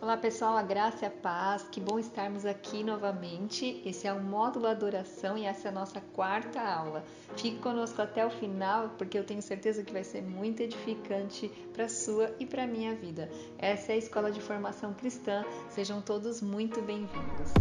Olá pessoal, a graça e a paz, que bom estarmos aqui novamente. Esse é o módulo Adoração e essa é a nossa quarta aula. Fique conosco até o final, porque eu tenho certeza que vai ser muito edificante para a sua e para a minha vida. Essa é a Escola de Formação Cristã, sejam todos muito bem-vindos.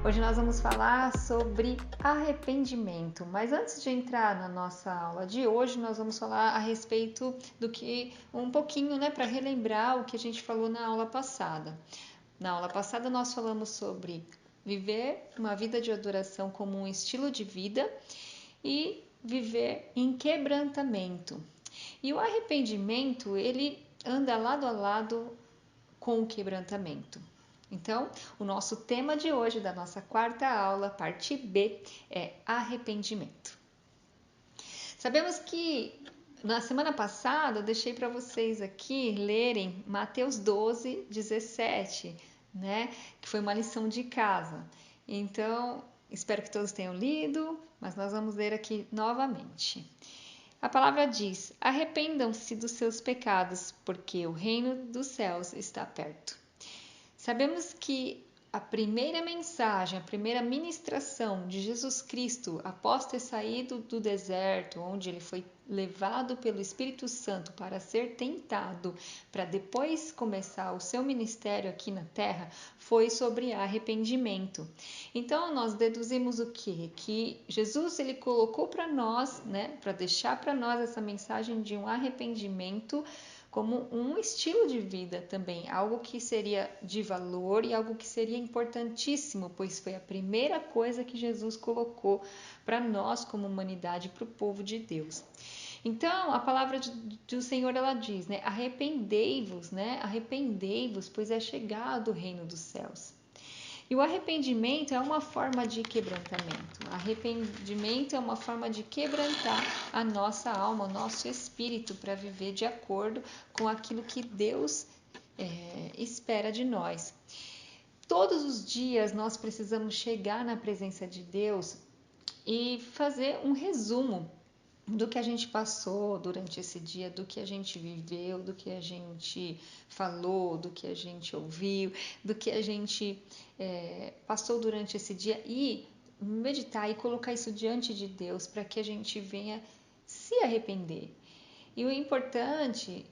Hoje nós vamos falar sobre arrependimento, mas antes de entrar na nossa aula de hoje, nós vamos falar a respeito do que um pouquinho, para relembrar o que a gente falou na aula passada. Na aula passada nós falamos sobre viver uma vida de adoração como um estilo de vida e viver em quebrantamento. E o arrependimento, ele anda lado a lado com o quebrantamento. Então, o nosso tema de hoje, da nossa quarta aula, parte B, é arrependimento. Sabemos que na semana passada eu deixei para vocês aqui lerem Mateus 12, 17, que foi uma lição de casa. Então, espero que todos tenham lido, mas nós vamos ler aqui novamente. A palavra diz: arrependam-se dos seus pecados, porque o reino dos céus está perto. Sabemos que a primeira mensagem, a primeira ministração de Jesus Cristo após ter saído do deserto, onde ele foi levado pelo Espírito Santo para ser tentado, para depois começar o seu ministério aqui na terra, foi sobre arrependimento. Então nós deduzimos o quê? Que Jesus ele colocou para nós, para deixar para nós essa mensagem de um arrependimento como um estilo de vida também, algo que seria de valor e algo que seria importantíssimo, pois foi a primeira coisa que Jesus colocou para nós como humanidade, para o povo de Deus. Então, a palavra do Senhor, ela diz, arrependei-vos, arrependei-vos, pois é chegado o reino dos céus. E o arrependimento é uma forma de quebrantamento. Arrependimento é uma forma de quebrantar a nossa alma, o nosso espírito, para viver de acordo com aquilo que Deus espera de nós. Todos os dias nós precisamos chegar na presença de Deus e fazer um resumo do que a gente passou durante esse dia, do que a gente viveu, do que a gente falou, do que a gente ouviu, do que a gente passou durante esse dia e meditar e colocar isso diante de Deus para que a gente venha se arrepender. E o importante,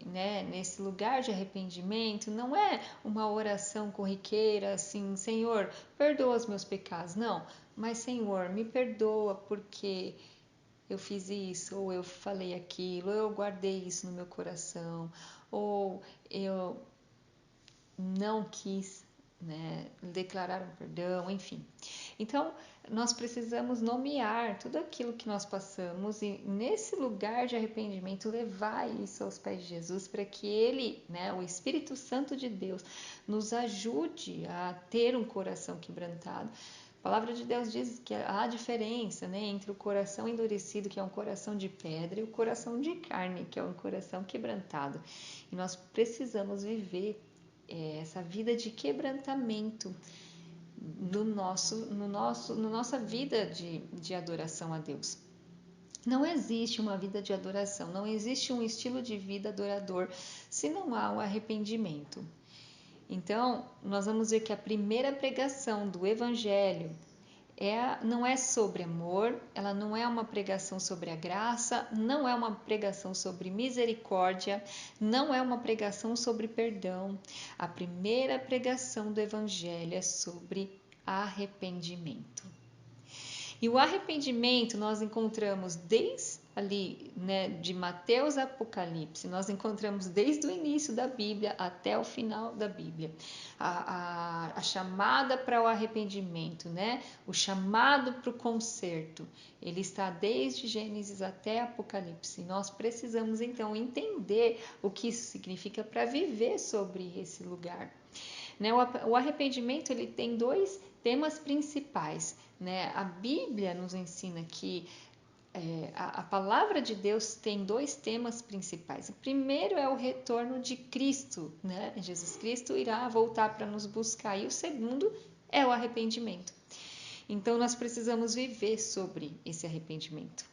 nesse lugar de arrependimento, não é uma oração corriqueira assim, Senhor, perdoa os meus pecados, não, mas Senhor, me perdoa porque eu fiz isso, ou eu falei aquilo, ou eu guardei isso no meu coração, ou eu não quis declarar um perdão, enfim. Então, nós precisamos nomear tudo aquilo que nós passamos e nesse lugar de arrependimento levar isso aos pés de Jesus para que Ele, o Espírito Santo de Deus, nos ajude a ter um coração quebrantado. A palavra de Deus diz que há diferença entre o coração endurecido, que é um coração de pedra, e o coração de carne, que é um coração quebrantado. E nós precisamos viver essa vida de quebrantamento na nossa vida de adoração a Deus. Não existe uma vida de adoração, não existe um estilo de vida adorador se não há o arrependimento. Então, nós vamos ver que a primeira pregação do Evangelho não é sobre amor, ela não é uma pregação sobre a graça, não é uma pregação sobre misericórdia, não é uma pregação sobre perdão. A primeira pregação do Evangelho é sobre arrependimento. E o arrependimento nós encontramos desde ali, de Mateus a Apocalipse, nós encontramos desde o início da Bíblia até o final da Bíblia. A chamada para o arrependimento, o chamado para o conserto, ele está desde Gênesis até Apocalipse. Nós precisamos então entender o que isso significa para viver sobre esse lugar. O arrependimento ele tem dois temas principais. A Bíblia nos ensina que a palavra de Deus tem dois temas principais. O primeiro é o retorno de Cristo, Jesus Cristo irá voltar para nos buscar. E o segundo é o arrependimento. Então, nós precisamos viver sobre esse arrependimento.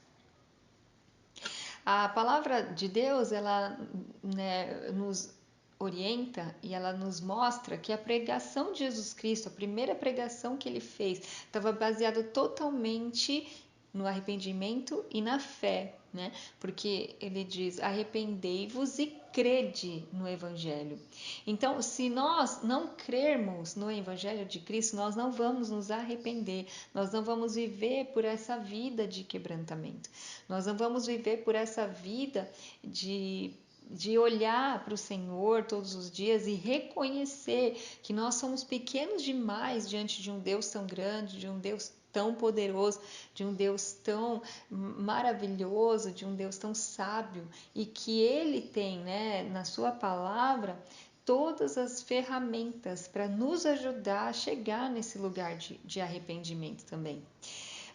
A palavra de Deus, ela, né, nos orienta e ela nos mostra que a pregação de Jesus Cristo, a primeira pregação que ele fez, estava baseada totalmente no arrependimento e na fé, né? Porque ele diz: arrependei-vos e crede no Evangelho. Então, se nós não crermos no Evangelho de Cristo, nós não vamos nos arrepender, nós não vamos viver por essa vida de quebrantamento, nós não vamos viver por essa vida de olhar para o Senhor todos os dias e reconhecer que nós somos pequenos demais diante de um Deus tão grande, de um Deus tão poderoso, de um Deus tão maravilhoso, de um Deus tão sábio, e que Ele tem, né, na sua palavra, todas as ferramentas para nos ajudar a chegar nesse lugar de arrependimento também.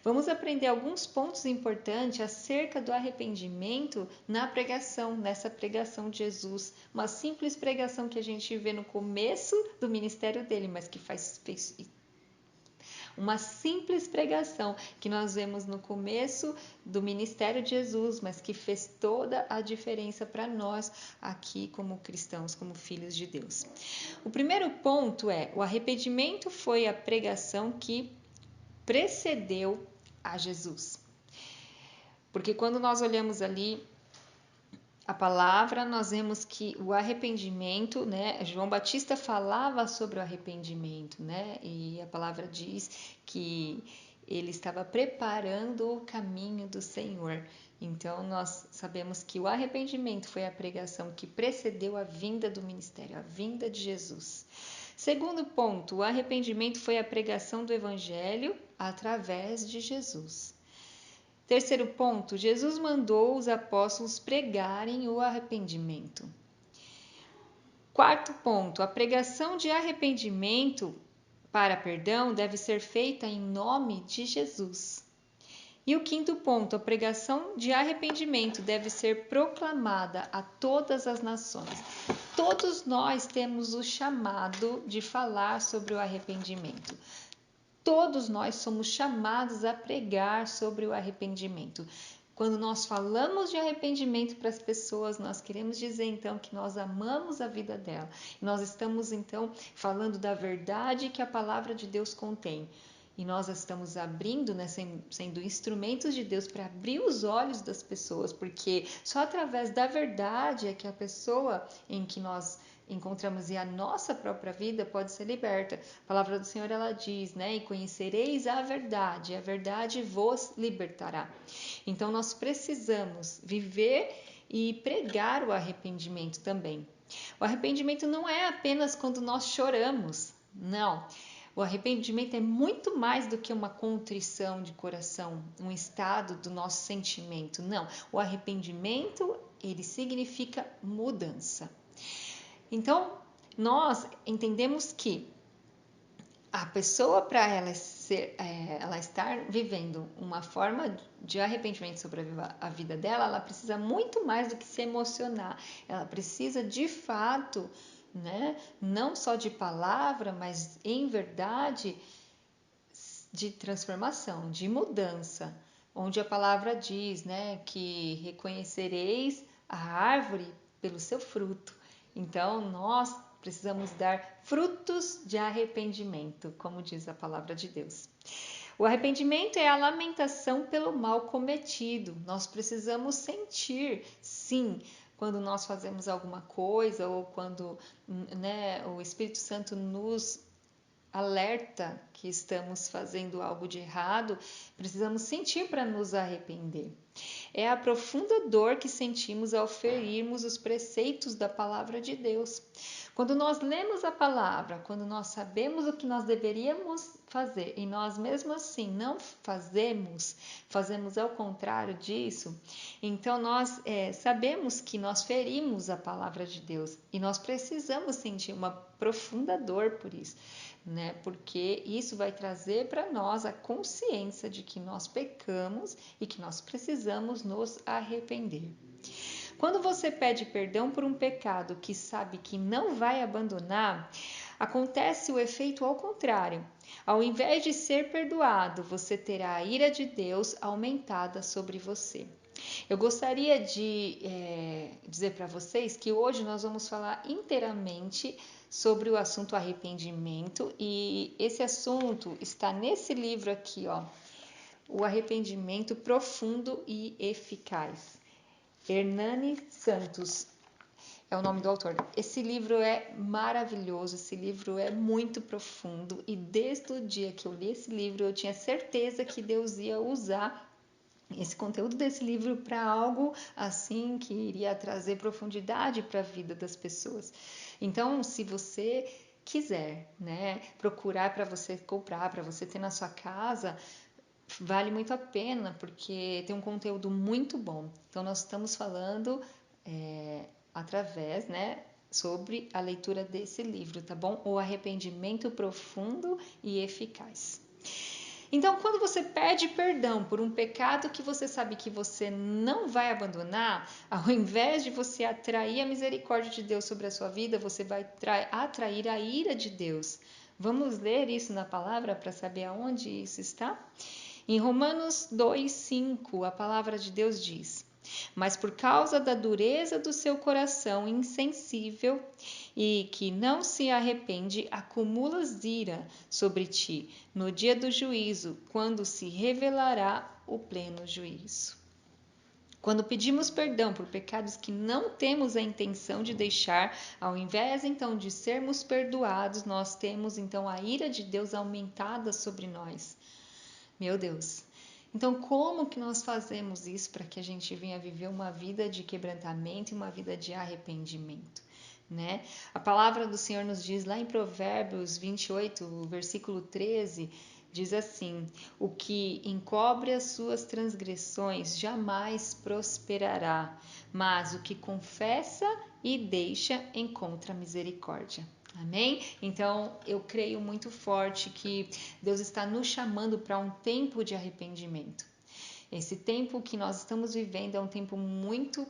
Vamos aprender alguns pontos importantes acerca do arrependimento na pregação, nessa pregação de Jesus. Uma simples pregação que a gente vê no começo do ministério dele, mas que fez uma simples pregação que nós vemos no começo do ministério de Jesus, mas que fez toda a diferença para nós aqui como cristãos, como filhos de Deus. O primeiro ponto é: o arrependimento foi a pregação que precedeu a Jesus. Porque quando nós olhamos ali a palavra, nós vemos que o arrependimento, né? João Batista falava sobre o arrependimento, né? E a palavra diz que ele estava preparando o caminho do Senhor. Então, nós sabemos que o arrependimento foi a pregação que precedeu a vinda do ministério, a vinda de Jesus. Segundo ponto, o arrependimento foi a pregação do Evangelho através de Jesus. Terceiro ponto, Jesus mandou os apóstolos pregarem o arrependimento. Quarto ponto, a pregação de arrependimento para perdão deve ser feita em nome de Jesus. E o quinto ponto, a pregação de arrependimento deve ser proclamada a todas as nações. Todos nós temos o chamado de falar sobre o arrependimento. Todos nós somos chamados a pregar sobre o arrependimento. Quando nós falamos de arrependimento para as pessoas, nós queremos dizer então que nós amamos a vida dela. Nós estamos então falando da verdade que a palavra de Deus contém. E nós estamos abrindo, né, sendo instrumentos de Deus para abrir os olhos das pessoas, porque só através da verdade é que a pessoa em que nós encontramos e a nossa própria vida pode ser liberta. A palavra do Senhor, ela diz, né, e conhecereis a verdade vos libertará. Então nós precisamos viver e pregar o arrependimento também. O arrependimento não é apenas quando nós choramos, não. O arrependimento é muito mais do que uma contrição de coração, um estado do nosso sentimento. Não, o arrependimento, ele significa mudança. Então, nós entendemos que a pessoa, para ela estar vivendo uma forma de arrependimento sobre a vida dela, ela precisa muito mais do que se emocionar. Ela precisa, de fato, né, não só de palavra, mas em verdade, de transformação, de mudança. Onde a palavra diz, né, que reconhecereis a árvore pelo seu fruto. Então, nós precisamos dar frutos de arrependimento, como diz a palavra de Deus. O arrependimento é a lamentação pelo mal cometido. Nós precisamos sentir, sim, quando nós fazemos alguma coisa ou quando, né, o Espírito Santo nos alerta que estamos fazendo algo de errado, precisamos sentir para nos arrepender. É a profunda dor que sentimos ao ferirmos os preceitos da palavra de Deus. Quando nós lemos a palavra, quando nós sabemos o que nós deveríamos fazer e nós mesmo assim não fazemos ao contrário disso, então nós sabemos que nós ferimos a palavra de Deus e nós precisamos sentir uma profunda dor por isso, né? Porque isso vai trazer para nós a consciência de que nós pecamos e que nós precisamos nos arrepender. Quando você pede perdão por um pecado que sabe que não vai abandonar, acontece o efeito ao contrário. Ao invés de ser perdoado, você terá a ira de Deus aumentada sobre você. Eu gostaria de dizer para vocês que hoje nós vamos falar inteiramente sobre o assunto arrependimento, e esse assunto está nesse livro aqui, ó, O Arrependimento Profundo e Eficaz. Hernani Santos é o nome do autor. Esse livro é maravilhoso, esse livro é muito profundo, e desde o dia que eu li esse livro eu tinha certeza que Deus ia usar esse conteúdo desse livro para algo assim que iria trazer profundidade para a vida das pessoas. Então, se você quiser, né, procurar para você comprar, para você ter na sua casa, vale muito a pena, porque tem um conteúdo muito bom. Então, nós estamos falando através, né, sobre a leitura desse livro, tá bom? O Arrependimento Profundo e Eficaz. Então, quando você pede perdão por um pecado que você sabe que você não vai abandonar, ao invés de você atrair a misericórdia de Deus sobre a sua vida, você vai atrair a ira de Deus. Vamos ler isso na palavra para saber aonde isso está? Em Romanos 2:5, a palavra de Deus diz: mas por causa da dureza do seu coração insensível e que não se arrepende, acumulas ira sobre ti no dia do juízo, quando se revelará o pleno juízo. Quando pedimos perdão por pecados que não temos a intenção de deixar, ao invés então de sermos perdoados, nós temos então a ira de Deus aumentada sobre nós. Meu Deus! Então, como que nós fazemos isso para que a gente venha viver uma vida de quebrantamento e uma vida de arrependimento, né? A palavra do Senhor nos diz lá em Provérbios 28, versículo 13, diz assim: o que encobre as suas transgressões jamais prosperará, mas o que confessa e deixa encontra misericórdia. Amém? Então, eu creio muito forte que Deus está nos chamando para um tempo de arrependimento. Esse tempo que nós estamos vivendo é um tempo muito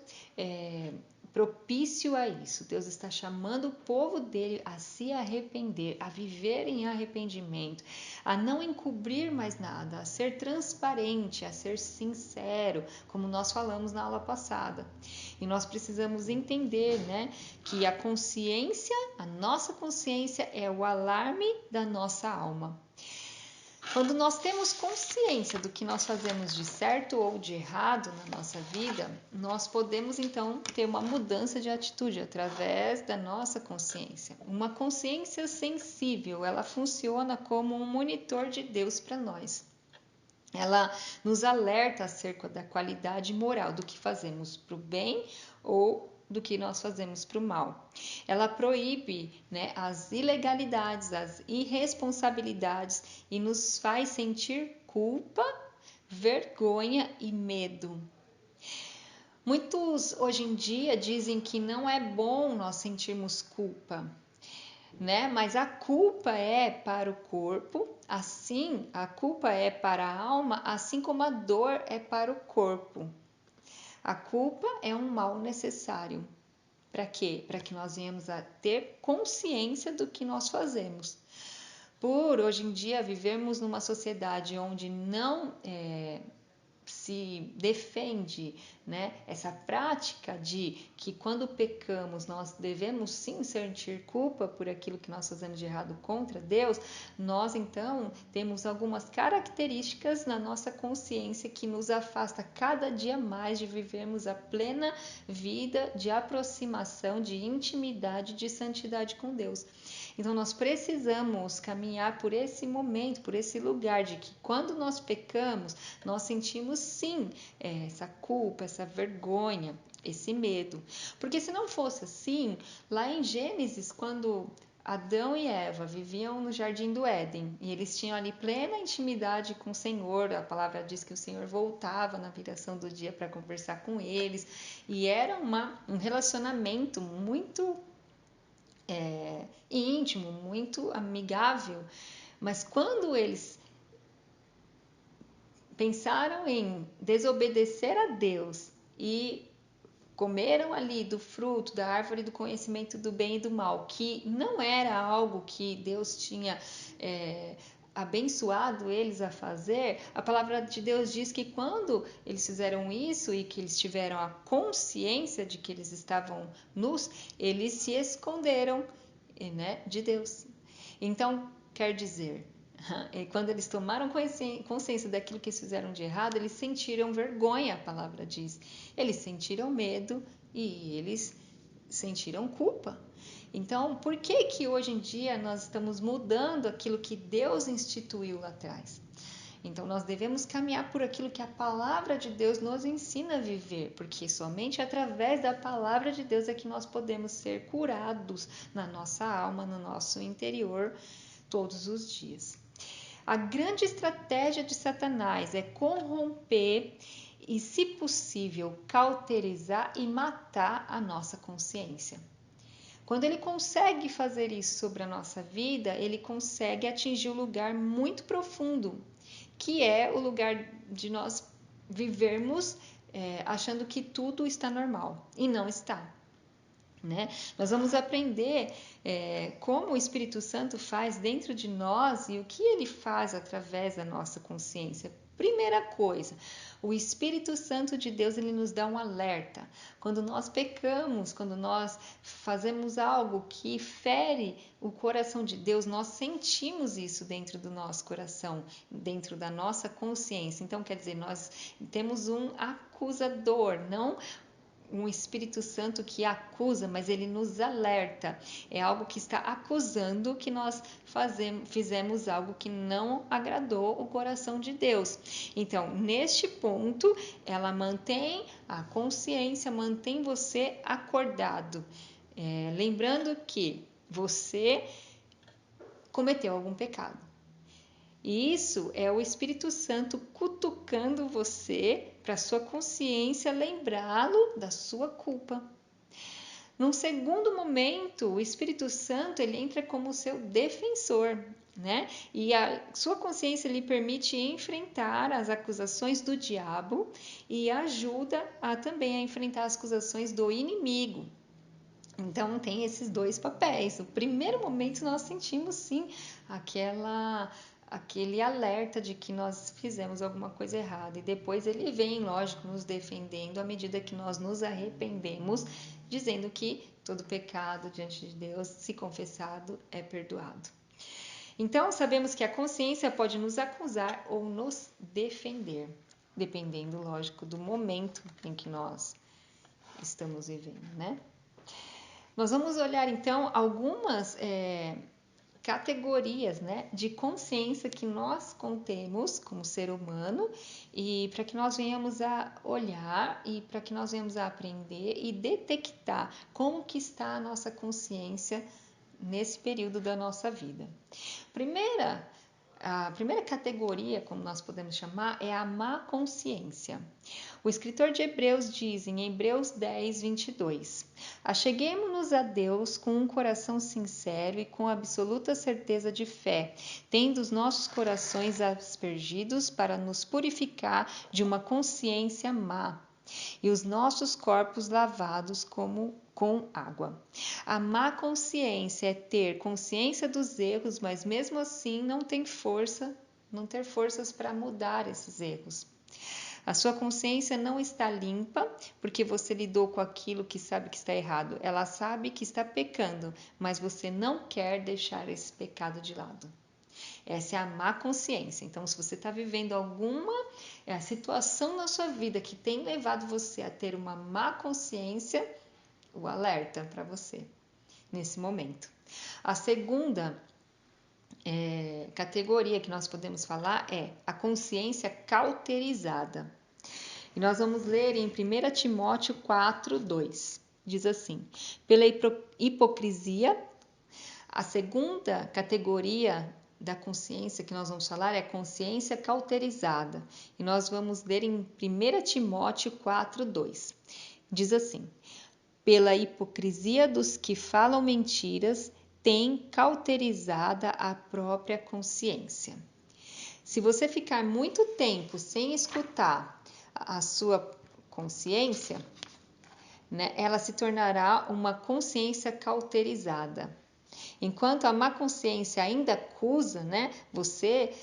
propício a isso. Deus está chamando o povo dele a se arrepender, a viver em arrependimento, a não encobrir mais nada, a ser transparente, a ser sincero, como nós falamos na aula passada. E nós precisamos entender, né, que a consciência, a nossa consciência é o alarme da nossa alma. Quando nós temos consciência do que nós fazemos de certo ou de errado na nossa vida, nós podemos então ter uma mudança de atitude através da nossa consciência. Uma consciência sensível, ela funciona como um monitor de Deus para nós. Ela nos alerta acerca da qualidade moral do que fazemos para o bem ou do que nós fazemos para o mal. Ela proíbe, né, as ilegalidades, as irresponsabilidades e nos faz sentir culpa, vergonha e medo. Muitos hoje em dia dizem que não é bom nós sentirmos culpa, né? Mas a culpa é para o corpo, assim, a culpa é para a alma, assim como a dor é para o corpo. A culpa é um mal necessário. Para quê? Para que nós venhamos a ter consciência do que nós fazemos. Por hoje em dia vivemos numa sociedade onde não se defende, né, essa prática de que quando pecamos nós devemos sim sentir culpa por aquilo que nós fazemos de errado contra Deus, nós então temos algumas características na nossa consciência que nos afasta cada dia mais de vivermos a plena vida de aproximação, de intimidade, de santidade com Deus. Então nós precisamos caminhar por esse momento, por esse lugar de que quando nós pecamos, nós sentimos sim essa culpa, essa vergonha, esse medo. Porque se não fosse assim, lá em Gênesis, quando Adão e Eva viviam no Jardim do Éden e eles tinham ali plena intimidade com o Senhor, a palavra diz que o Senhor voltava na viração do dia para conversar com eles, e era um relacionamento muito íntimo, muito amigável. Mas quando eles pensaram em desobedecer a Deus e comeram ali do fruto da árvore do conhecimento do bem e do mal, que não era algo que Deus tinha abençoado eles a fazer, a palavra de Deus diz que quando eles fizeram isso e que eles tiveram a consciência de que eles estavam nus, eles se esconderam, né, de Deus. Então, quer dizer, quando eles tomaram consciência daquilo que eles fizeram de errado, eles sentiram vergonha, a palavra diz. Eles sentiram medo e eles sentiram culpa. Então, por que que hoje em dia nós estamos mudando aquilo que Deus instituiu lá atrás? Então, nós devemos caminhar por aquilo que a palavra de Deus nos ensina a viver, porque somente através da palavra de Deus é que nós podemos ser curados na nossa alma, no nosso interior, todos os dias. A grande estratégia de Satanás é corromper e, se possível, cauterizar e matar a nossa consciência. Quando ele consegue fazer isso sobre a nossa vida, ele consegue atingir um lugar muito profundo, que é o lugar de nós vivermos achando que tudo está normal, e não está. Né? Nós vamos aprender como o Espírito Santo faz dentro de nós e o que ele faz através da nossa consciência. Primeira coisa, o Espírito Santo de Deus, ele nos dá um alerta. Quando nós pecamos, quando nós fazemos algo que fere o coração de Deus, nós sentimos isso dentro do nosso coração, dentro da nossa consciência. Então, quer dizer, nós temos um acusador, não um Espírito Santo que acusa, mas ele nos alerta. É algo que está acusando que nós fizemos algo que não agradou o coração de Deus. Então, neste ponto, ela mantém a consciência, mantém você acordado. Lembrando que você cometeu algum pecado. E isso é o Espírito Santo cutucando você para sua consciência lembrá-lo da sua culpa. Num segundo momento, o Espírito Santo ele entra como seu defensor, né? E a sua consciência lhe permite enfrentar as acusações do diabo e ajuda também a enfrentar as acusações do inimigo. Então tem esses dois papéis. No primeiro momento nós sentimos sim aquele alerta de que nós fizemos alguma coisa errada e depois ele vem, lógico, nos defendendo à medida que nós nos arrependemos, dizendo que todo pecado diante de Deus, se confessado, é perdoado. Então sabemos que a consciência pode nos acusar ou nos defender, dependendo, lógico, do momento em que nós estamos vivendo, né? Nós vamos olhar então algumas categorias, né, de consciência que nós contemos como ser humano e para que nós venhamos a olhar e para que nós venhamos a aprender e detectar como que está a nossa consciência nesse período da nossa vida. A primeira categoria, como nós podemos chamar, é a má consciência. O escritor de Hebreus diz em Hebreus 10, 22: Acheguemo-nos a Deus com um coração sincero e com absoluta certeza de fé, tendo os nossos corações aspergidos para nos purificar de uma consciência má e os nossos corpos lavados com água. A má consciência é ter consciência dos erros, mas mesmo assim não ter forças para mudar esses erros. A sua consciência não está limpa porque você lidou com aquilo que sabe que está errado. Ela sabe que está pecando, mas você não quer deixar esse pecado de lado. Essa é a má consciência. Então, se você está vivendo alguma situação na sua vida que tem levado você a ter uma má consciência, o alerta para você nesse momento. A segunda categoria que nós podemos falar é a consciência cauterizada. E nós vamos ler em 1 Timóteo 4, 2. Diz assim: pela hipocrisia, a segunda categoria da consciência que nós vamos falar é a consciência cauterizada. E nós vamos ler em 1 Timóteo 4, 2. Diz assim: pela hipocrisia dos que falam mentiras, tem cauterizada a própria consciência. Se você ficar muito tempo sem escutar a sua consciência, né, ela se tornará uma consciência cauterizada. Enquanto a má consciência ainda acusa, né, você,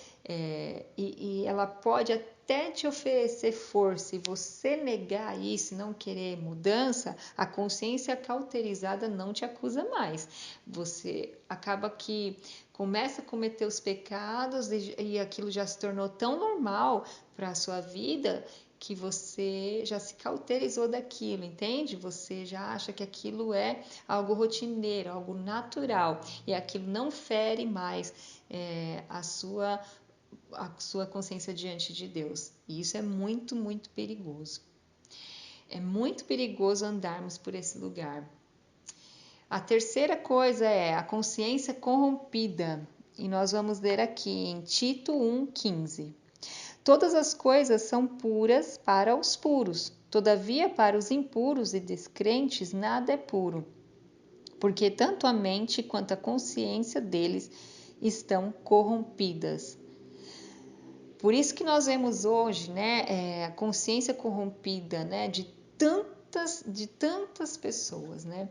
e ela pode até te oferecer força e você negar isso, não querer mudança, a consciência cauterizada não te acusa mais. Você acaba que começa a cometer os pecados e aquilo já se tornou tão normal para a sua vida que você já se cauterizou daquilo, entende? Você já acha que aquilo é algo rotineiro, algo natural, e aquilo não fere mais a sua consciência diante de Deus. E isso é muito, muito perigoso. É muito perigoso andarmos por esse lugar. A terceira coisa é a consciência corrompida. E nós vamos ler aqui em Tito 1,15. Todas as coisas são puras para os puros, todavia para os impuros e descrentes nada é puro, porque tanto a mente quanto a consciência deles estão corrompidas. Por isso que nós vemos hoje, né, a consciência corrompida, né, de tantas pessoas, né?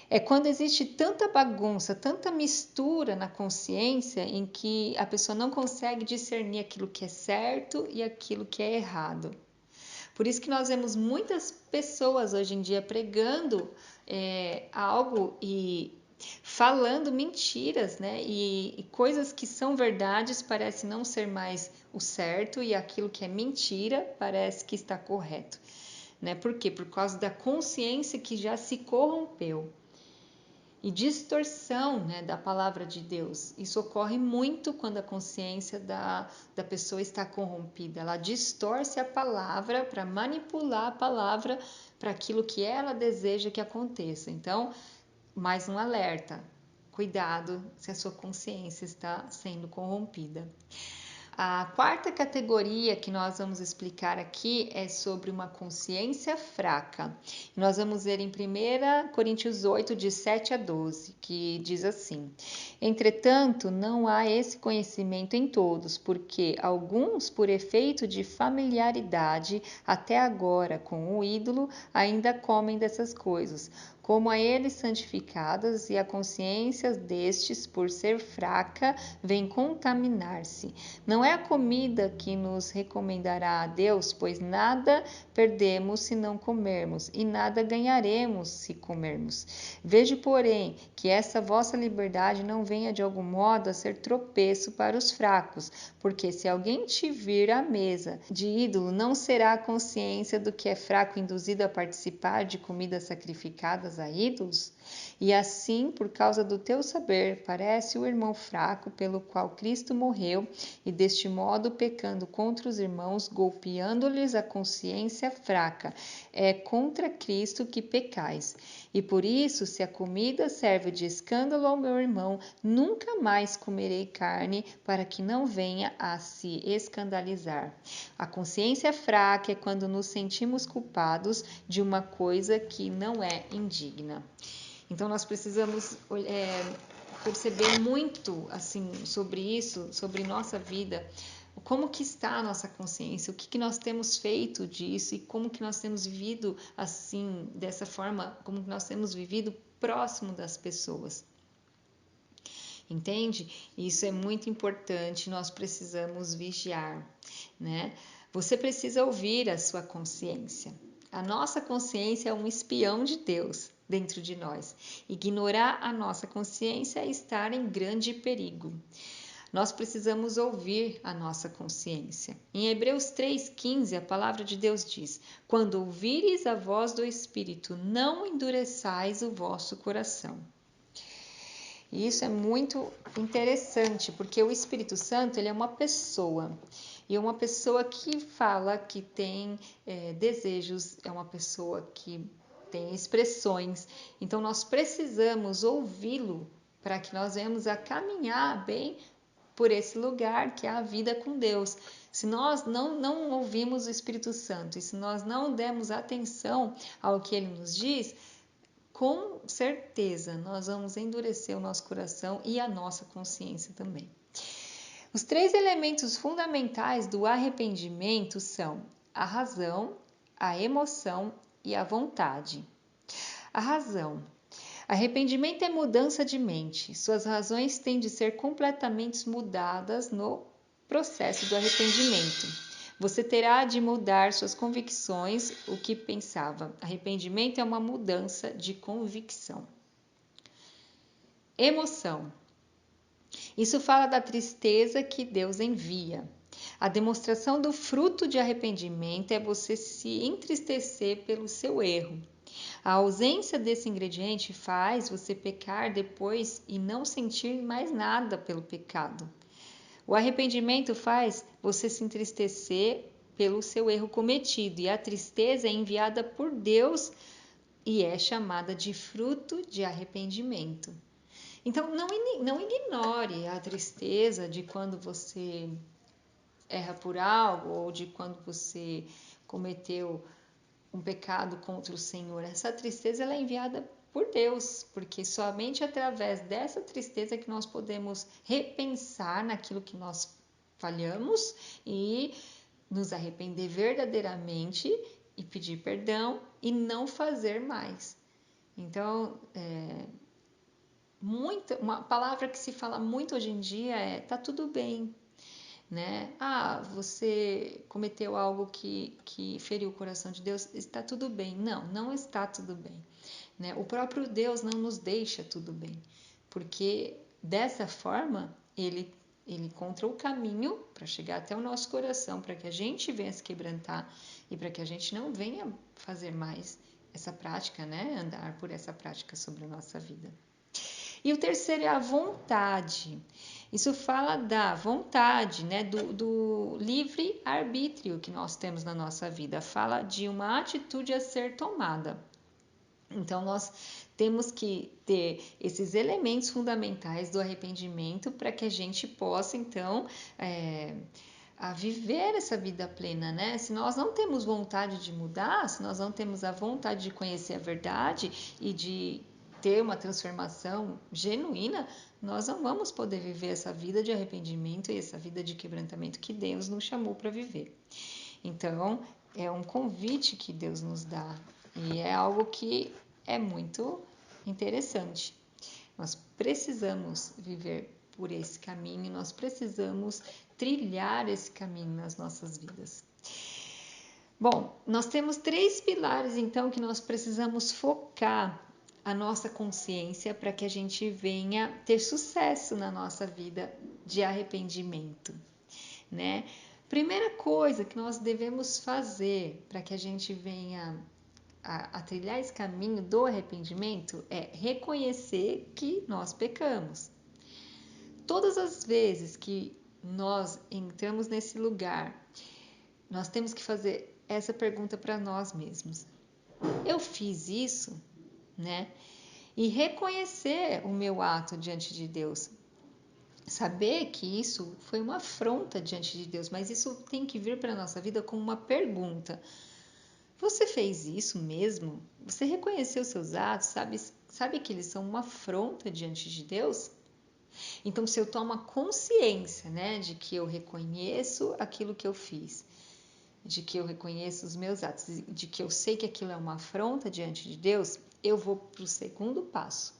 É quando existe tanta bagunça, tanta mistura na consciência em que a pessoa não consegue discernir aquilo que é certo e aquilo que é errado. Por isso que nós vemos muitas pessoas hoje em dia pregando algo e falando mentiras, né? E coisas que são verdades parece não ser mais o certo e aquilo que é mentira parece que está correto, né? Por quê? Por causa da consciência que já se corrompeu. E distorção, né, da palavra de Deus. Isso ocorre muito quando a consciência da pessoa está corrompida. Ela distorce a palavra para manipular a palavra para aquilo que ela deseja que aconteça. Então, mais um alerta. Cuidado se a sua consciência está sendo corrompida. A quarta categoria que nós vamos explicar aqui é sobre uma consciência fraca. Nós vamos ver em 1 Coríntios 8, de 7 a 12, que diz assim: Entretanto, não há esse conhecimento em todos, porque alguns, por efeito de familiaridade até agora com o ídolo, ainda comem dessas coisas, como a eles santificadas, e a consciência destes, por ser fraca, vem contaminar-se. Não é a comida que nos recomendará a Deus, pois nada perdemos se não comermos, e nada ganharemos se comermos. Vejo, porém, que essa vossa liberdade não venha de algum modo a ser tropeço para os fracos, porque se alguém te vir à mesa de ídolo, não será a consciência do que é fraco induzido a participar de comidas sacrificadas a ídolos? E assim, por causa do teu saber, parece o irmão fraco pelo qual Cristo morreu, e deste modo, pecando contra os irmãos, golpeando-lhes a consciência fraca, é contra Cristo que pecais. E por isso, se a comida serve de escândalo ao meu irmão, nunca mais comerei carne, para que não venha a se escandalizar. A consciência fraca é quando nos sentimos culpados de uma coisa que não é indigna. Então, nós precisamos perceber muito assim sobre isso, sobre nossa vida, como que está a nossa consciência, o que nós temos feito disso e como que nós temos vivido assim, dessa forma, como que nós temos vivido próximo das pessoas. Entende? Isso é muito importante, nós precisamos vigiar, né? Você precisa ouvir a sua consciência. A nossa consciência é um espião de Deus dentro de nós. Ignorar a nossa consciência é estar em grande perigo. Nós precisamos ouvir a nossa consciência. Em Hebreus 3,15, a palavra de Deus diz: Quando ouvires a voz do Espírito, não endureçais o vosso coração. E isso é muito interessante, porque o Espírito Santo, ele é uma pessoa. E é uma pessoa que fala, que tem desejos, é uma pessoa que tem expressões. Então, nós precisamos ouvi-lo para que nós venhamos a caminhar bem por esse lugar que é a vida com Deus. Se nós não ouvimos o Espírito Santo e se nós não demos atenção ao que ele nos diz, com certeza nós vamos endurecer o nosso coração e a nossa consciência também. Os 3 elementos fundamentais do arrependimento são a razão, a emoção e a vontade. A razão. Arrependimento é mudança de mente. Suas razões têm de ser completamente mudadas no processo do arrependimento. Você terá de mudar suas convicções, o que pensava. Arrependimento é uma mudança de convicção. Emoção. Isso fala da tristeza que Deus envia. A demonstração do fruto de arrependimento é você se entristecer pelo seu erro. A ausência desse ingrediente faz você pecar depois e não sentir mais nada pelo pecado. O arrependimento faz você se entristecer pelo seu erro cometido, e a tristeza é enviada por Deus e é chamada de fruto de arrependimento. Então, não ignore a tristeza de quando você erra por algo ou de quando você cometeu um pecado contra o Senhor. Essa tristeza ela é enviada por Deus, porque somente através dessa tristeza que nós podemos repensar naquilo que nós falhamos e nos arrepender verdadeiramente e pedir perdão e não fazer mais. Então, uma palavra que se fala muito hoje em dia é tá tudo bem, né? Você cometeu algo que feriu o coração de Deus, está tudo bem. Não está tudo bem, né? O próprio Deus não nos deixa tudo bem, porque dessa forma ele encontra o caminho para chegar até o nosso coração, para que a gente venha se quebrantar e para que a gente não venha fazer mais essa prática, né? Andar por essa prática sobre a nossa vida. E o terceiro é a vontade. Isso fala da vontade, né? Do livre arbítrio que nós temos na nossa vida. Fala de uma atitude a ser tomada. Então, nós temos que ter esses elementos fundamentais do arrependimento para que a gente possa, então, a viver essa vida plena, né? Se nós não temos vontade de mudar, se nós não temos a vontade de conhecer a verdade e de ter uma transformação genuína, nós não vamos poder viver essa vida de arrependimento e essa vida de quebrantamento que Deus nos chamou para viver. Então, é um convite que Deus nos dá e é algo que é muito interessante. Nós precisamos viver por esse caminho, nós precisamos trilhar esse caminho nas nossas vidas. Bom, nós temos 3 pilares então que nós precisamos focar a nossa consciência para que a gente venha ter sucesso na nossa vida de arrependimento, né? Primeira coisa que nós devemos fazer para que a gente venha a trilhar esse caminho do arrependimento é reconhecer que nós pecamos. Todas as vezes que nós entramos nesse lugar, nós temos que fazer essa pergunta para nós mesmos. Eu fiz isso, né? E reconhecer o meu ato diante de Deus. Saber que isso foi uma afronta diante de Deus, mas isso tem que vir para a nossa vida como uma pergunta. Você fez isso mesmo? Você reconheceu seus atos? Sabe que eles são uma afronta diante de Deus? Então, se eu tomo a consciência, né, de que eu reconheço aquilo que eu fiz, de que eu reconheço os meus atos, de que eu sei que aquilo é uma afronta diante de Deus, eu vou para o segundo passo,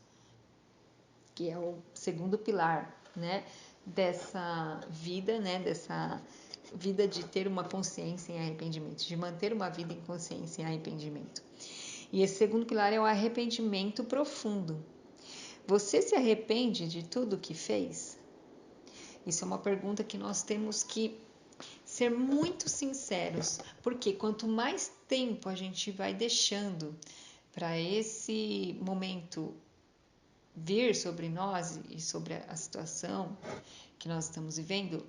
que é o segundo pilar, né, dessa vida, né, dessa vida de ter uma consciência em arrependimento, de manter uma vida em consciência em arrependimento. E esse segundo pilar é o arrependimento profundo. Você se arrepende de tudo que fez? Isso é uma pergunta que nós temos que ser muito sinceros, porque quanto mais tempo a gente vai deixando para esse momento vir sobre nós e sobre a situação que nós estamos vivendo,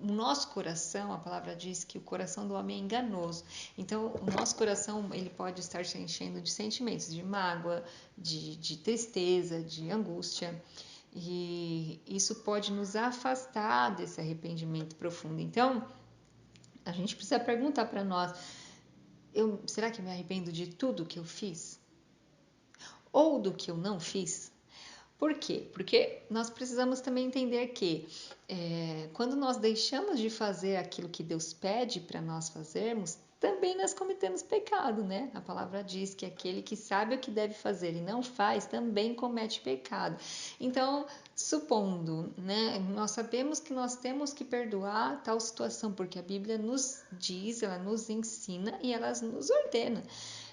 o nosso coração, a palavra diz que o coração do homem é enganoso. Então, o nosso coração ele pode estar se enchendo de sentimentos, de mágoa, de tristeza, de angústia. E isso pode nos afastar desse arrependimento profundo. Então, a gente precisa perguntar para nós, será que eu me arrependo de tudo que eu fiz? Ou do que eu não fiz? Por quê? Porque nós precisamos também entender que quando nós deixamos de fazer aquilo que Deus pede para nós fazermos, também nós cometemos pecado, né? A palavra diz que aquele que sabe o que deve fazer e não faz, também comete pecado. Então, supondo, né? Nós sabemos que nós temos que perdoar tal situação, porque a Bíblia nos diz, ela nos ensina e ela nos ordena,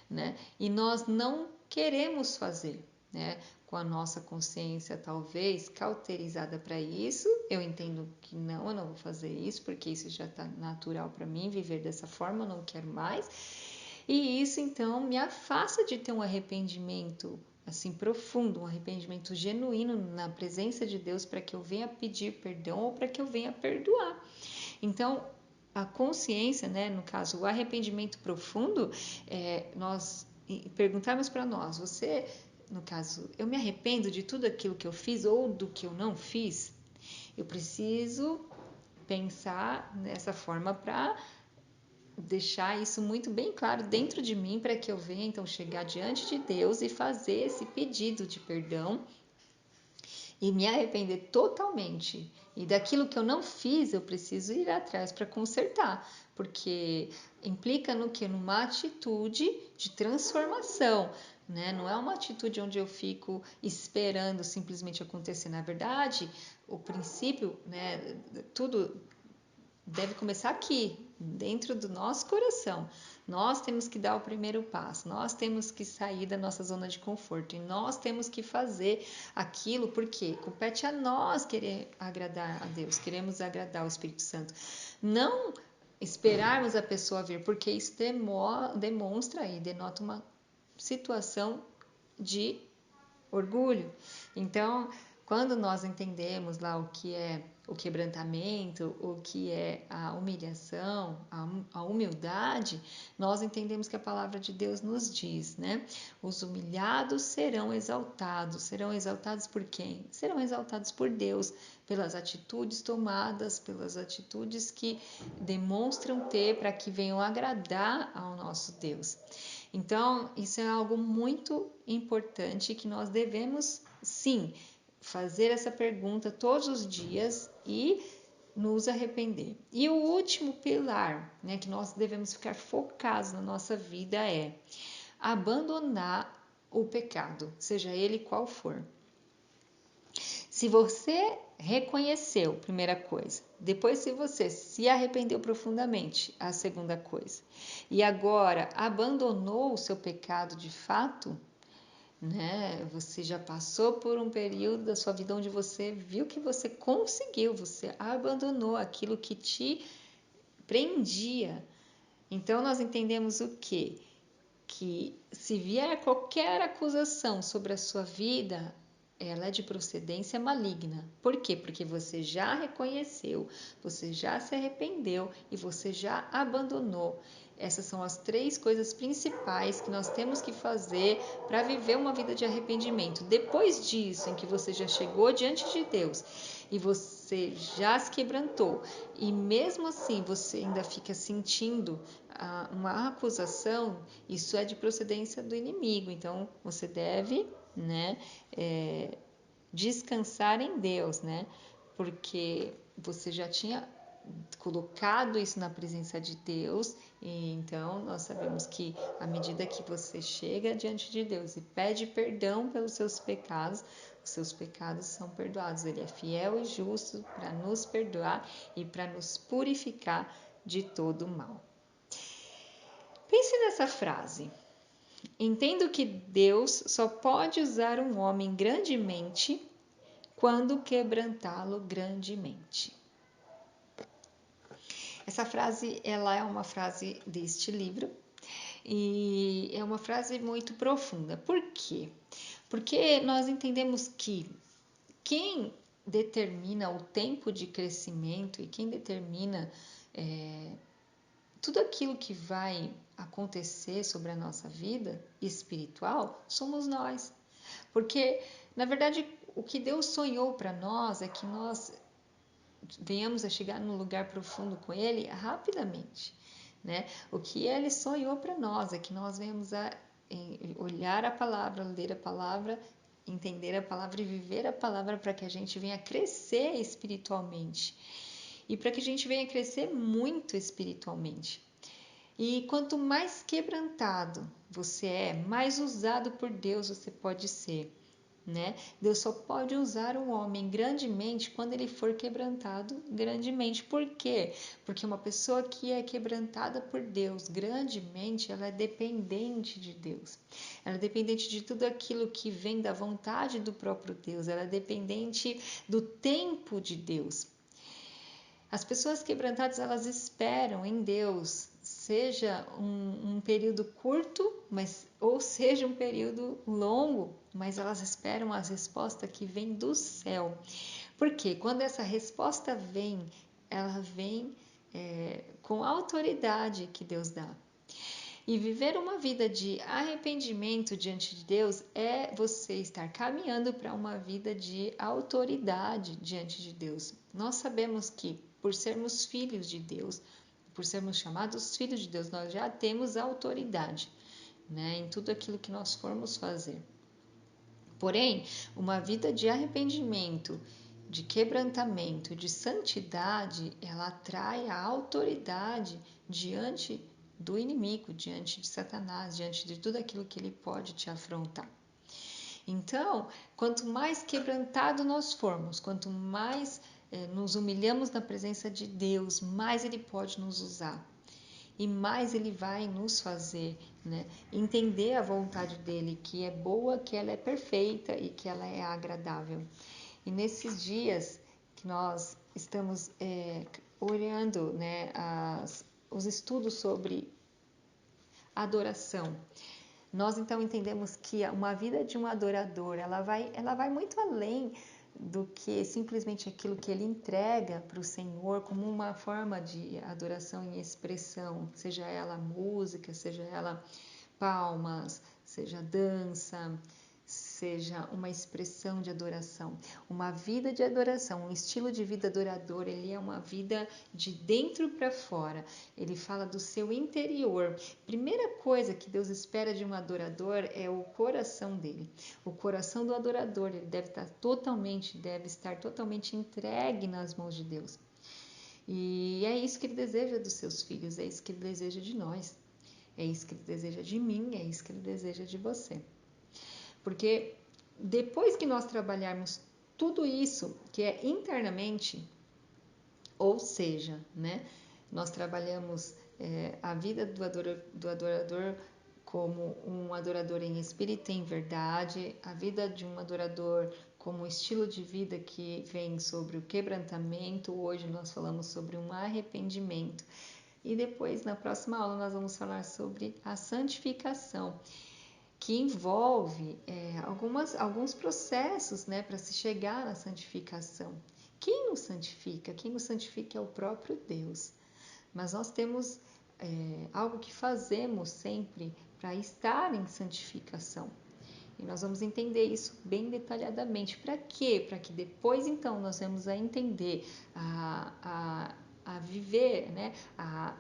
né? E nós não queremos fazer, né? Com a nossa consciência talvez cauterizada para isso, eu entendo que não, eu não vou fazer isso, porque isso já está natural para mim, viver dessa forma, eu não quero mais. E isso então me afasta de ter um arrependimento assim profundo, um arrependimento genuíno na presença de Deus para que eu venha pedir perdão ou para que eu venha perdoar. Então, a consciência, né, no caso, o arrependimento profundo, nós perguntarmos para nós, você, no caso, eu me arrependo de tudo aquilo que eu fiz ou do que eu não fiz? Eu preciso pensar nessa forma para deixar isso muito bem claro dentro de mim para que eu venha então chegar diante de Deus e fazer esse pedido de perdão e me arrepender totalmente. E daquilo que eu não fiz, eu preciso ir atrás para consertar, porque implica no que? Numa atitude de transformação, né? Não é uma atitude onde eu fico esperando simplesmente acontecer. Na verdade, o princípio, né, tudo deve começar aqui, dentro do nosso coração. Nós temos que dar o primeiro passo, nós temos que sair da nossa zona de conforto e nós temos que fazer aquilo porque compete a nós querer agradar a Deus, queremos agradar o Espírito Santo. Não esperarmos a pessoa vir, porque isso demonstra e denota uma situação de orgulho. Então, quando nós entendemos lá o que é o quebrantamento, o que é a humilhação, a humildade, nós entendemos que a palavra de Deus nos diz, né? Os humilhados serão exaltados por quem? Serão exaltados por Deus, pelas atitudes tomadas, pelas atitudes que demonstram ter para que venham agradar ao nosso Deus. Então, isso é algo muito importante que nós devemos, sim, fazer essa pergunta todos os dias e nos arrepender. E o último pilar, né, que nós devemos ficar focados na nossa vida é abandonar o pecado, seja ele qual for. Se você reconheceu, primeira coisa, depois se você se arrependeu profundamente, a segunda coisa, e agora abandonou o seu pecado de fato, né? Você já passou por um período da sua vida onde você viu que você conseguiu, você abandonou aquilo que te prendia. Então nós entendemos o quê? Que se vier qualquer acusação sobre a sua vida, ela é de procedência maligna. Por quê? Porque você já reconheceu, você já se arrependeu e você já abandonou. Essas são as 3 coisas principais que nós temos que fazer para viver uma vida de arrependimento. Depois disso, em que você já chegou diante de Deus e você já se quebrantou, e mesmo assim você ainda fica sentindo uma acusação, isso é de procedência do inimigo. Então você deve, né, descansar em Deus, né? Porque você já tinha colocado isso na presença de Deus, e então nós sabemos que à medida que você chega diante de Deus e pede perdão pelos seus pecados, os seus pecados são perdoados. Ele é fiel e justo para nos perdoar e para nos purificar de todo mal. Pense nessa frase. Entendo que Deus só pode usar um homem grandemente quando quebrantá-lo grandemente. Essa frase, ela é uma frase deste livro e é uma frase muito profunda. Por quê? Porque nós entendemos que quem determina o tempo de crescimento e quem determina tudo aquilo que vai acontecer sobre a nossa vida espiritual somos nós. Porque, na verdade, o que Deus sonhou para nós é que nós venhamos a chegar num lugar profundo com Ele rapidamente, né? O que Ele sonhou para nós é que nós venhamos a olhar a palavra, ler a palavra, entender a palavra e viver a palavra para que a gente venha crescer espiritualmente e para que a gente venha crescer muito espiritualmente. E quanto mais quebrantado você é, mais usado por Deus você pode ser, né? Deus só pode usar um homem grandemente quando ele for quebrantado grandemente. Por quê? Porque uma pessoa que é quebrantada por Deus grandemente, ela é dependente de Deus. Ela é dependente de tudo aquilo que vem da vontade do próprio Deus. Ela é dependente do tempo de Deus. As pessoas quebrantadas, elas esperam em Deus, seja um período curto, ou seja um período longo, mas elas esperam a resposta que vem do céu. Porque quando essa resposta vem, ela vem com a autoridade que Deus dá. E viver uma vida de arrependimento diante de Deus é você estar caminhando para uma vida de autoridade diante de Deus. Nós sabemos que, por sermos filhos de Deus, por sermos chamados filhos de Deus, nós já temos autoridade, né, em tudo aquilo que nós formos fazer. Porém, uma vida de arrependimento, de quebrantamento, de santidade, ela atrai a autoridade diante do inimigo, diante de Satanás, diante de tudo aquilo que ele pode te afrontar. Então, quanto mais quebrantado nós formos, quanto mais nos humilhamos na presença de Deus, mais ele pode nos usar. E mais ele vai nos fazer, né, entender a vontade dele, que é boa, que ela é perfeita e que ela é agradável. E nesses dias que nós estamos olhando, né, os estudos sobre adoração, nós então entendemos que uma vida de um adorador, ela vai muito além do que simplesmente aquilo que ele entrega para o Senhor como uma forma de adoração e expressão, seja ela música, seja ela palmas, seja dança, seja uma expressão de adoração. Uma vida de adoração, um estilo de vida adorador, ele é uma vida de dentro para fora. Ele fala do seu interior. Primeira coisa que Deus espera de um adorador é o coração dele. O coração do adorador, ele deve estar totalmente entregue nas mãos de Deus. E é isso que ele deseja dos seus filhos, é isso que ele deseja de nós. É isso que ele deseja de mim, é isso que ele deseja de você. Porque depois que nós trabalharmos tudo isso que é internamente, ou seja, né, nós trabalhamos a vida do adorador como um adorador em espírito e em verdade, a vida de um adorador como um estilo de vida que vem sobre o quebrantamento. Hoje nós falamos sobre um arrependimento. E depois, na próxima aula, nós vamos falar sobre a santificação, que envolve alguns processos, né, para se chegar na santificação. Quem nos santifica? Quem nos santifica é o próprio Deus. Mas nós temos algo que fazemos sempre para estar em santificação. E nós vamos entender isso bem detalhadamente. Para quê? Para que depois, então, nós vamos a entender, a viver, né, a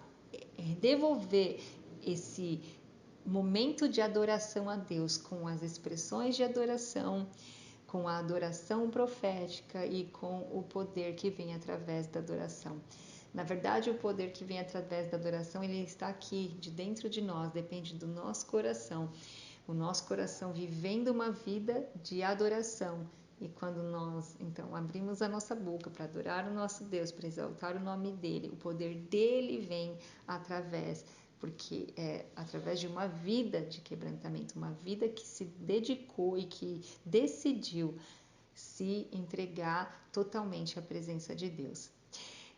devolver esse momento de adoração a Deus com as expressões de adoração, com a adoração profética e com o poder que vem através da adoração. Na verdade, o poder que vem através da adoração, ele está aqui, de dentro de nós, depende do nosso coração. O nosso coração vivendo uma vida de adoração. E quando nós, então, abrimos a nossa boca para adorar o nosso Deus, para exaltar o nome dele, o poder dele vem porque é através de uma vida de quebrantamento, uma vida que se dedicou e que decidiu se entregar totalmente à presença de Deus.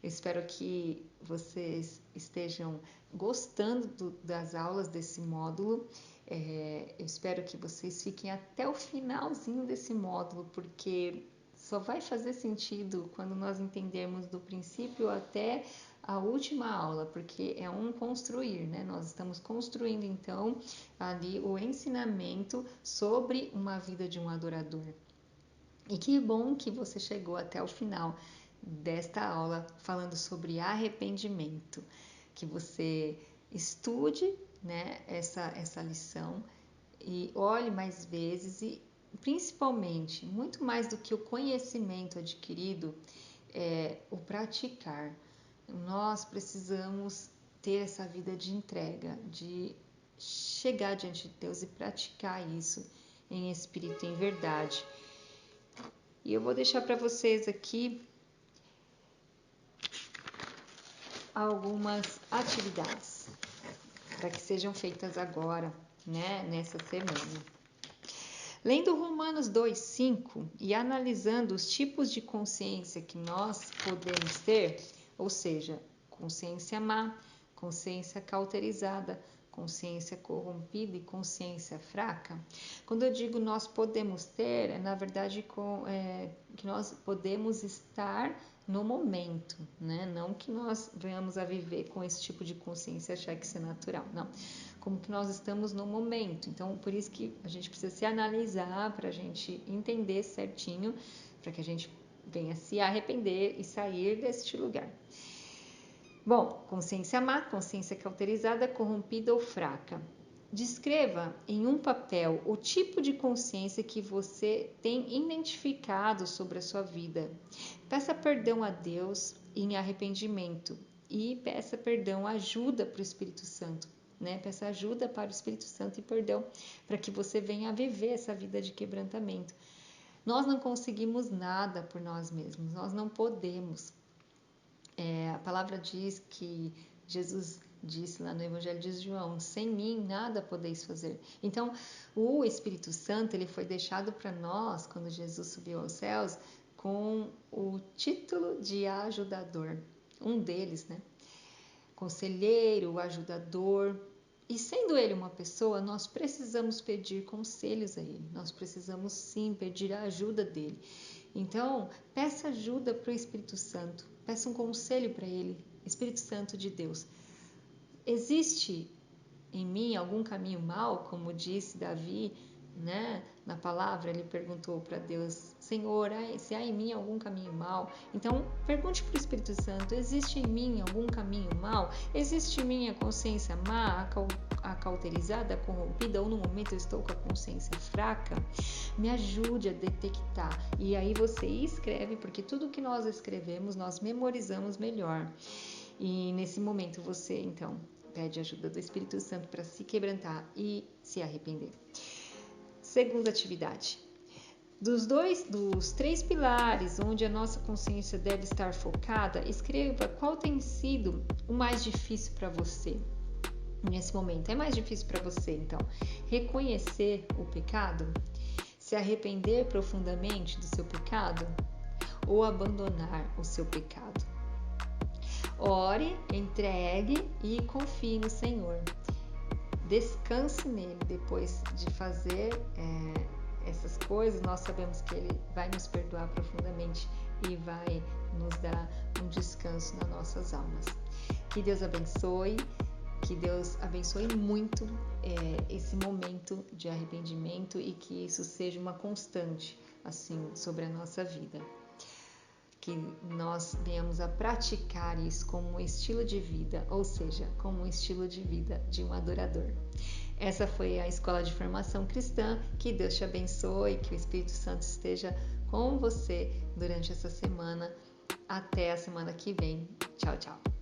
Eu espero que vocês estejam gostando das aulas desse módulo. Eu espero que vocês fiquem até o finalzinho desse módulo, porque só vai fazer sentido quando nós entendermos do princípio até a última aula, porque é um construir, né? Nós estamos construindo, então, ali o ensinamento sobre uma vida de um adorador. E que bom que você chegou até o final desta aula falando sobre arrependimento, que você estude, né, essa lição e olhe mais vezes e principalmente, muito mais do que o conhecimento adquirido, o praticar. Nós precisamos ter essa vida de entrega, de chegar diante de Deus e praticar isso em espírito e em verdade. E eu vou deixar para vocês aqui algumas atividades para que sejam feitas agora, né, nessa semana. Lendo Romanos 2:5 e analisando os tipos de consciência que nós podemos ter, ou seja, consciência má, consciência cauterizada, consciência corrompida e consciência fraca. Quando eu digo nós podemos ter, é na verdade que nós podemos estar no momento, né? Não que nós venhamos a viver com esse tipo de consciência e achar que isso é natural, não. Como que nós estamos no momento. Então, por isso que a gente precisa se analisar para a gente entender certinho, para que a gente venha se arrepender e sair deste lugar. Bom, consciência má, consciência cauterizada, corrompida ou fraca. Descreva em um papel o tipo de consciência que você tem identificado sobre a sua vida. Peça perdão a Deus em arrependimento e peça perdão, ajuda para o Espírito Santo, né? Peça ajuda para o Espírito Santo e perdão para que você venha a viver essa vida de quebrantamento. Nós não conseguimos nada por nós mesmos, nós não podemos. A palavra diz que Jesus disse lá no Evangelho de João, sem mim nada podeis fazer. Então, o Espírito Santo ele foi deixado para nós, quando Jesus subiu aos céus, com o título de ajudador. Um deles, né? Conselheiro, ajudador. E sendo ele uma pessoa, nós precisamos pedir conselhos a ele. Nós precisamos sim pedir a ajuda dele. Então, peça ajuda para o Espírito Santo. Peça um conselho para ele. Espírito Santo de Deus. Existe em mim algum caminho mau, como disse Davi, né? Na palavra ele perguntou para Deus, Senhor, se há em mim algum caminho mau? Então pergunte para o Espírito Santo, existe em mim algum caminho mau? Existe em mim a consciência má, a cauterizada, a corrompida, ou no momento eu estou com a consciência fraca? Me ajude a detectar. E aí você escreve, porque tudo que nós escrevemos nós memorizamos melhor. E nesse momento você então pede ajuda do Espírito Santo para se quebrantar e se arrepender. Segunda atividade. Dos 3 pilares onde a nossa consciência deve estar focada, escreva qual tem sido o mais difícil para você nesse momento. É mais difícil para você, então, reconhecer o pecado, se arrepender profundamente do seu pecado ou abandonar o seu pecado. Ore, entregue e confie no Senhor. Descanse nele depois de fazer essas coisas. Nós sabemos que ele vai nos perdoar profundamente e vai nos dar um descanso nas nossas almas. Que Deus abençoe, que Deus abençoe muito esse momento de arrependimento e que isso seja uma constante assim sobre a nossa vida. Que nós venhamos a praticar isso como um estilo de vida, ou seja, como um estilo de vida de um adorador. Essa foi a Escola de Formação Cristã. Que Deus te abençoe, que o Espírito Santo esteja com você durante essa semana. Até a semana que vem. Tchau, tchau.